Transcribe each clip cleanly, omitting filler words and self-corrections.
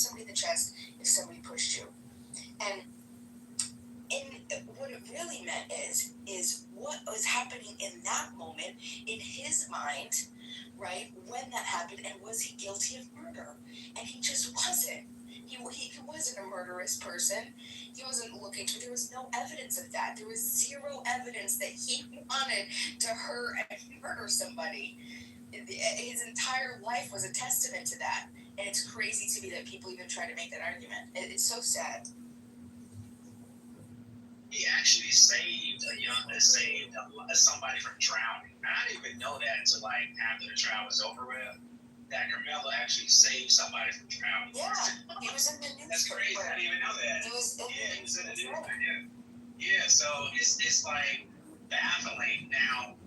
somebody in the chest if somebody pushed you. And what it really meant is what was happening in that moment in his mind, right, when that happened, and was he guilty of murder? And he just wasn't. He wasn't a murderous person. He wasn't looking to. There was no evidence of that. There was zero evidence that he wanted to hurt and murder somebody. His entire life was a testament to that. And it's crazy to me that people even try to make that argument. It's so sad. He actually saved somebody from drowning. I didn't even know that until like after the trial was over with. That Carmelo actually saved somebody from drowning. Yeah, he was in the news. That's crazy. I didn't even know that. He was in the news. Yeah, so it's like baffling now.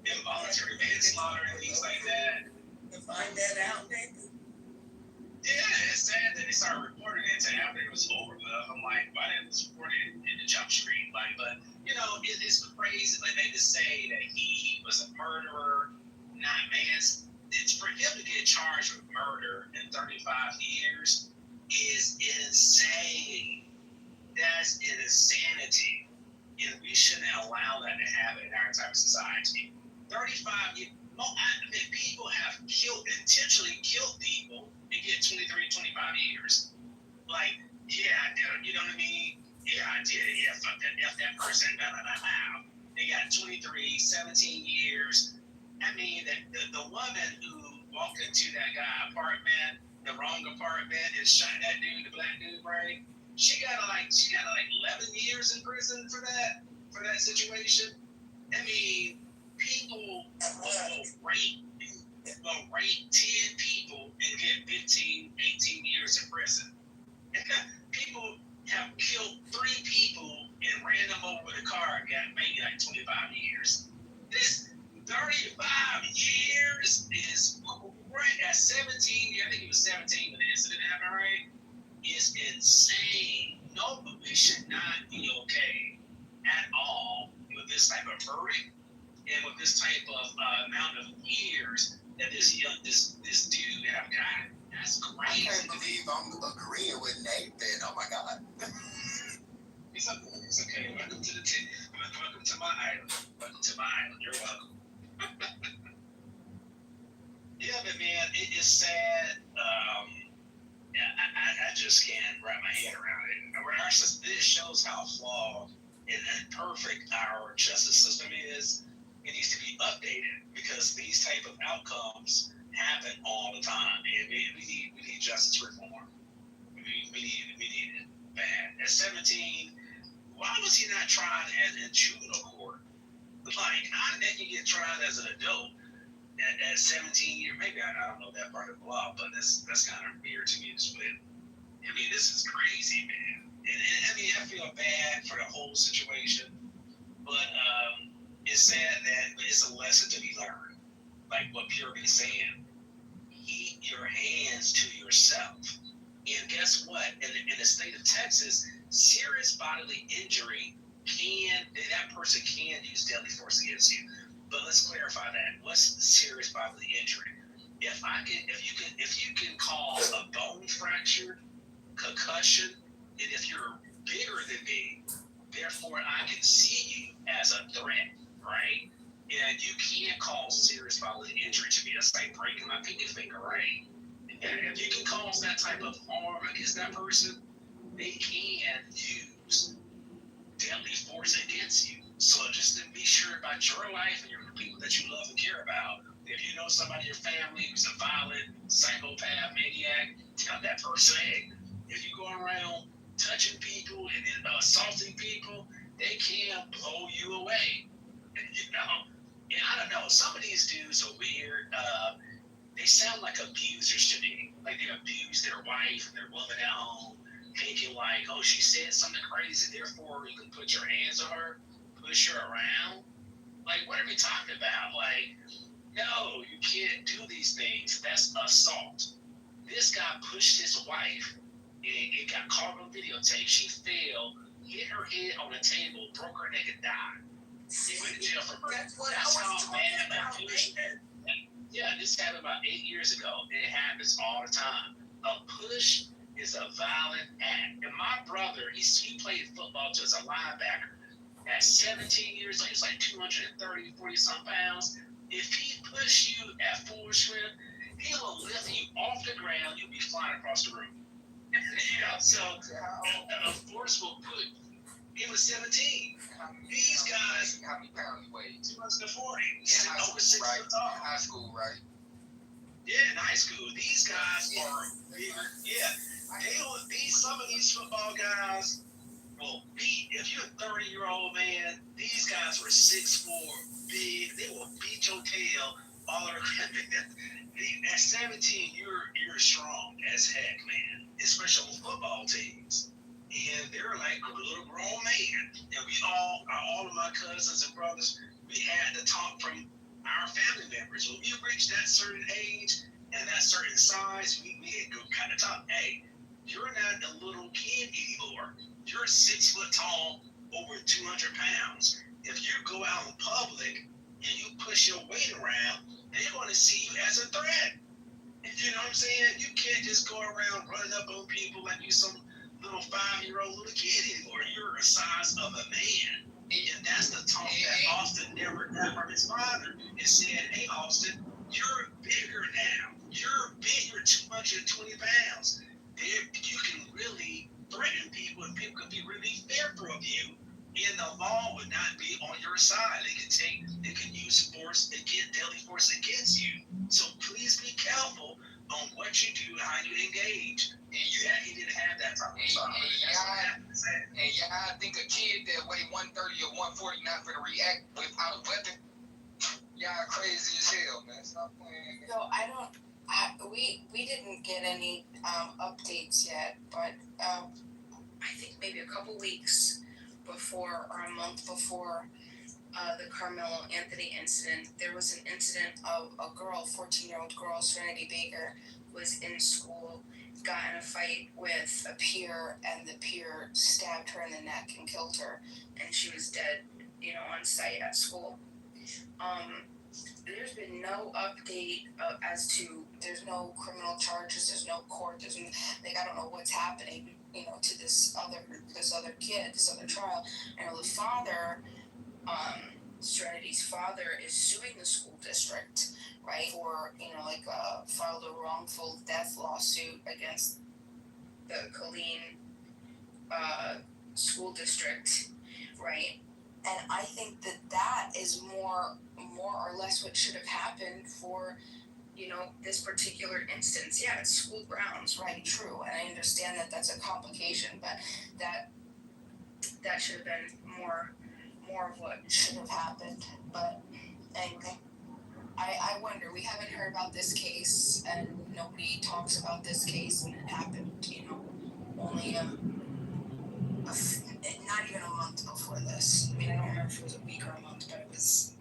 Involuntary manslaughter and things like that. To find that out, Nathan. Yeah, it's sad that they started reporting it after it was over with. I'm like, why didn't it report it in the jump street? Like, but it's crazy. Like they just say that he was a murderer, not mans. It's for him to get charged with murder in 35 years is insane. That's an insanity, and we shouldn't allow that to happen in our type of society. 35 years. People have intentionally killed people and get 23, 25 years. Like, yeah, I did it. You know what I mean? Yeah, I did it. Yeah, fuck that. F that person. Blah, blah, blah, blah. They got 23, 17 years. I mean, the woman who walked into that guy's apartment, the wrong apartment, and shot that dude, the black dude, right? She got like 11 years in prison for that situation. I mean, people will rate 10 people and get 15, 18 years in prison. People have killed 3 people and ran them over with a car and got maybe like 25 years. This 35 years is right at 17. I think it was 17 when the incident happened, right? Is insane. No, we should not be okay at all with this type of verdict and with this type of amount of years that this dude have got. That's crazy. I can't believe I'm agreeing with Nathan. Oh my God. It's okay. Welcome to my island. Welcome to my island. You're welcome. Yeah, but man, it is sad. I just can't wrap my head around it. This shows how flawed and imperfect our justice system is. It needs to be updated because these type of outcomes happen all the time, and we need justice reform. We need it bad. At 17, why was he not tried in juvenile court? Like, how did he get tried as an adult at 17 years? Maybe I don't know that part of the law, but that's kind of weird to me to split. I mean, this is crazy, man. And I mean, I feel bad for the whole situation, but it's sad that it's a lesson to be learned. Like what Purity's saying, heat your hands to yourself. And guess what? In the state of Texas, serious bodily injury that person can use deadly force against you. But let's clarify that. What's serious bodily injury? If you can cause a bone fracture, concussion, and if you're bigger than me, therefore I can see you as a threat, right? And you can't cause serious bodily injury to me. That's like breaking my pinky finger, right? And if you can cause that type of harm against that person, they can use deadly force against you. So just to be sure about your life and your people that you love and care about, if you know somebody in your family who's a violent psychopath, maniac, tell that person, hey, if you go around touching people and then assaulting people, they can blow you away. You know? And I don't know, some of these dudes are weird. They sound like abusers to me. Like they abuse their wife and their woman at home, thinking like, oh, she said something crazy, therefore you can put your hands on her, push her around. Like, what are we talking about? Like, no, you can't do these things. That's assault. This guy pushed his wife, and it got caught on videotape. She fell, hit her head on the table, broke her neck, and died. He went to jail for murder. That's how man that pushed her. Yeah, this happened about 8 years ago. It happens all the time. A push is a violent act. And my brother, he played football as a linebacker. At 17 years old, he's like 230, 40 some pounds. If he push you at full strength, he will lift you off the ground. You'll be flying across the room. So a force will put. He was 17. These guys. How many pounds he weighed? 240. Over 6 foot tall. High school, right? Yeah, in high school. These guys are bigger. Yeah. Some of these football guys will beat, if you're a 30-year-old man, these guys were 6'4", big. They will beat your tail all around. At 17, you're strong as heck, man. Especially on football teams. And they're like a little grown man. And we all of my cousins and brothers, we had to talk from our family members. When we reached that certain age and that certain size, we had to kind of talk, hey, you're not a little kid anymore. You're 6 foot tall, over 200 pounds. If you go out in public and you push your weight around, they're going to see you as a threat. You know what I'm saying? You can't just go around running up on people like you some little 5-year-old little kid anymore. You're a size of a man. And that's the talk that Austin never got from his father. It said, hey, Austin, you're bigger now. You're big. You're 220 pounds. You can really threaten people, and people can be really fearful of you. And the law would not be on your side. They can use force and get deadly force against you. So please be careful on what you do, how you engage. And he didn't have that type of stuff. And y'all think a kid that weigh 130 or 140 not gonna react without a weapon? Y'all crazy as hell, man. Stop playing. So we didn't get any updates yet, but I think maybe a couple weeks before or a month before the Carmelo Anthony incident, there was an incident of a girl, 14-year-old girl, Serenity Baker, was in school, got in a fight with a peer, and the peer stabbed her in the neck and killed her, and she was dead, on site at school. There's been no update as to, there's no criminal charges, there's no court, I don't know what's happening, to this other kid, this other trial. And the father, Serenity's father, is suing the school district, right, for, filed a wrongful death lawsuit against the Colleen school district, right? And I think that is more or less what should have happened for, this particular instance. Yeah, it's school grounds, right? True, and I understand that that's a complication, but that should have been more of what should have happened. But anyway, I wonder. We haven't heard about this case, and nobody talks about this case, and it happened, only not even a month before this. I mean, I don't remember if it was a week or a month, but it was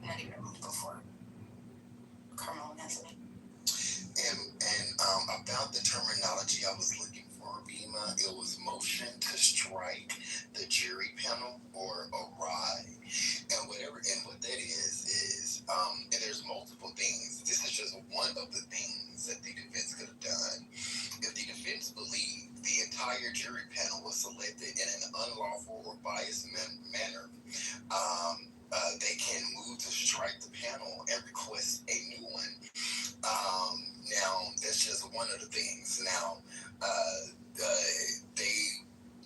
not even a month before Carmelo and Anthony. And about the terminology I was looking for, Bima, it was motion to strike the jury panel or awry. And what that is and there's multiple things. This is just one of the things that the defense could have done. If the defense believed the entire jury panel was selected in an unlawful or biased manner, they can move to strike the panel and request a new one. Now, that's just one of the things. Now,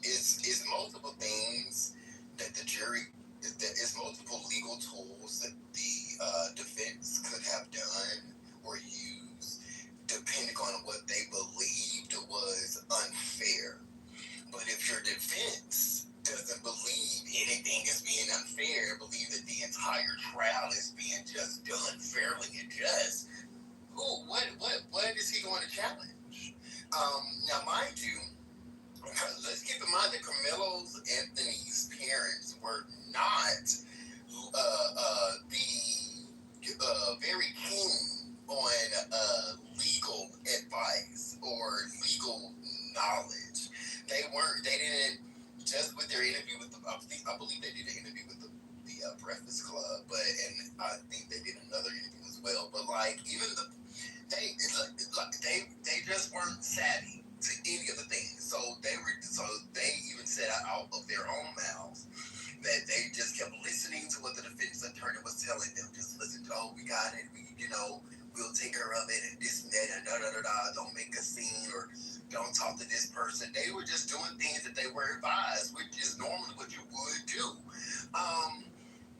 it's multiple things that the jury, it's multiple legal tools that the defense could have done or used, depending on what they believed was unfair. But if your defense doesn't believe anything is being unfair, believe that the entire trial is being just done fairly and just, what is he going to challenge? Now, mind you, let's keep in mind that Carmelo Anthony's parents were not very keen on legal advice or legal knowledge. They didn't, just with their interview with I believe they did an interview with the Breakfast Club, and I think they did another interview as well. But even they just weren't savvy to we'll take care of it and this and that and don't make a scene or don't talk to this person. They were just doing things that they were advised, which is normally what you would do.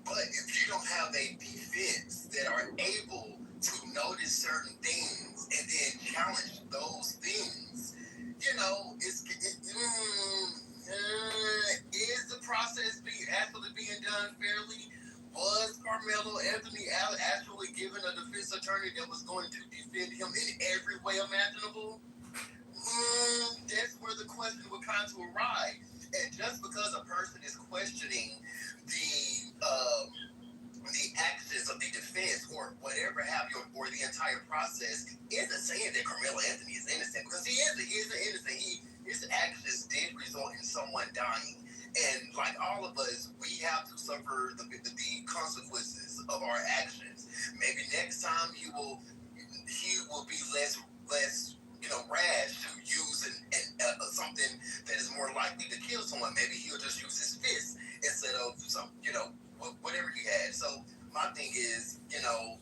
But if you don't have a defense that are able to notice certain things and then challenge those things, is the process actually being done fairly? Was Carmelo Anthony actually given a defense attorney that was going to defend him in every way imaginable? That's where the question would kind of arise. And just because a person is questioning the actions of the defense or whatever have you, or the entire process, isn't saying that Carmelo Anthony is innocent, because he is innocent. His actions did result in someone dying. And like all of us, we have to suffer the consequences of our actions. Maybe next time he will be less rash to use something that is more likely to kill someone. Maybe he'll just use his fist instead of some whatever he had. So my thing is, the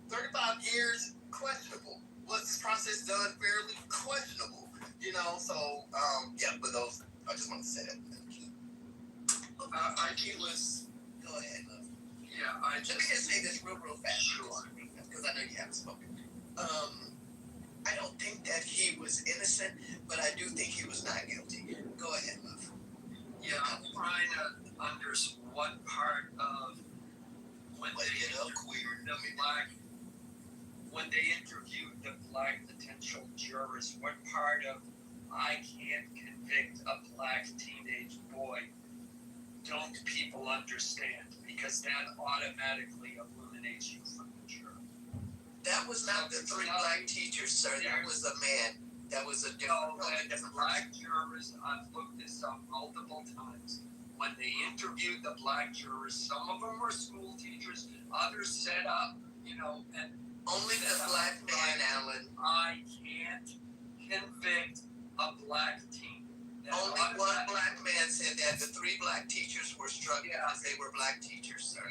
35 years, questionable. Was this process done fairly? Questionable. So but those, I just want to say that. Let's Go ahead, love. Yeah, Let me just say this real fast. Sure. Because I know you haven't spoken. I don't think that he was innocent, but I do think he was not guilty. Go ahead, love. Yeah, I'm trying to understand what part of when they interviewed the black potential jurors, what part of I can't convict a black teenage boy don't people understand? Because that automatically eliminates you from the jury. That was not the three black teachers, sir. That was a man. That was a different black jurors. I've looked this up multiple times. When they interviewed the black jurors, some of them were school teachers, others set up, and only the black man, Alan. I can't convict a black teen. Only one black man said that. The three black teachers were struck because they were black teachers, sir.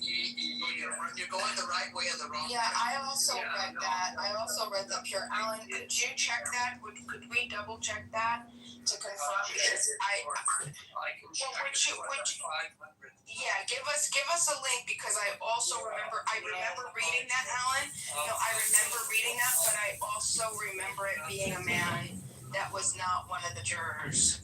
You're going the right way and the wrong way. Yeah, I also read that. I also read that here. Alan, could you check that? Could we double check that to confirm? Because give us a link, because I also remember reading that, Alan. No, I remember reading that, but I also remember it being a man that was not one of the jurors.